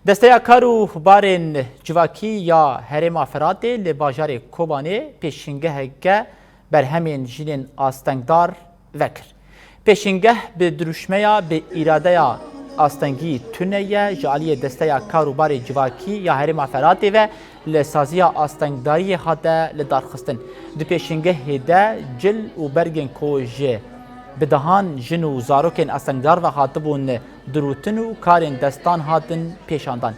دسته کارو بارن جواکی یا هرما فراده لباجار کوبانه پیشنگه گه بر همین جنین آستنگدار وکر. پیشنگه به دروشمه به اراده آستنگی تونه جالی دسته کارو بار جواکی یا هرما فراده و لسازی آستنگداری هاده لدارخستن. دو پیشنگه هده جل و برگن کوژه بدهان جن و زاروکن استنگدار و خاطبون دروتن و کارن دستان هاتن پیشاندان.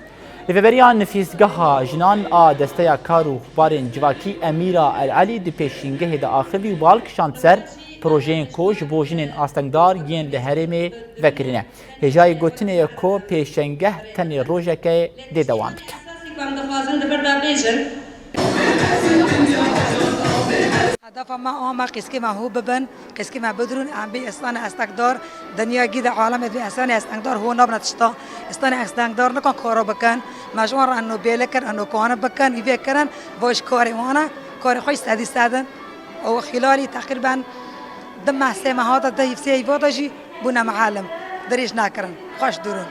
لفبریان نفیسگاه جنان دسته کارو بارن جواکی امیرا العلی دو پیشنگه ده آخری و بالک شانسر پروژین کوش بوجنین استنگدار ین لهرم وکرینه. هجای گوتنه کو پیشنگه تن روژکه ده دوام بکن. هدف ما هم قسکی ما هو ببن قسکی ما بدرون عم بي استان استقدار دنیا جديدة عالم بي استان استقدار هو نبنا تشتا استان استقدار نكون كارو بكن مجموعة انه بيلكن انه كون بكن يفكرن واش كاري وانا كاري خوش سادي سادن او خلالي تقريبا دم سما هذا ده يفسي فوتاجي بنا معلم دريش ناكرن خوش دورون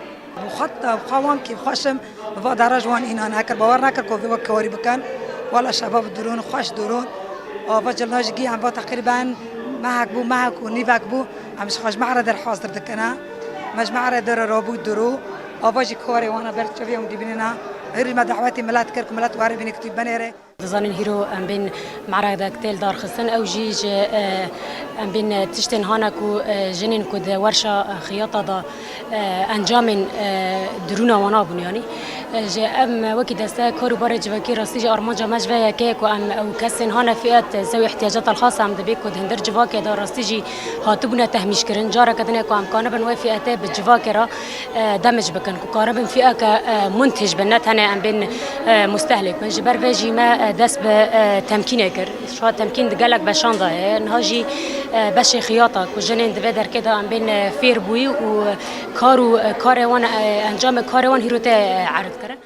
مخطط خوان كيف خوشم بفضل وان إن هكر باور ناكر كوفي كاري بكن ولا شباب درون خوش درون وفجر جي عم تقريبا معك ونيفك بو عم خوش معرض الحاضر دكنا مش معرض رابو درو وفجر كوري وانا برت شوفيهم دي بيننا غير ما دعواتي ملات كركم ملات واري بين كتب بنيره زانين هيرو ام بين معرض كتيل دار خصن او جيج ام بين تشتن هانكو جنين كود ورشه خياطه دا انجام درونا وانا بن يعني جا ام وكي دستا كارو بار جواكي راستي ارمانجا مجوى كيكو ام او كسن هانا فئات ذوي احتياجات الخاصه ام دبي كود هندر جواكي دا راستي هاتبنا تهميش كرن جارا كدنا كو ام كان بن فئات بجواكي را دمج بكن كو قارب فئه منتج بنات هنا ام بين مستهلك من جبر فيجي ما دس بتمكين كر شو تمكين دقلك بشانده نهاجي باش خياطه وجنين دبدر كده عم بين فيربوي وكارو كاروان انجام كاروان هيروته عرض كرن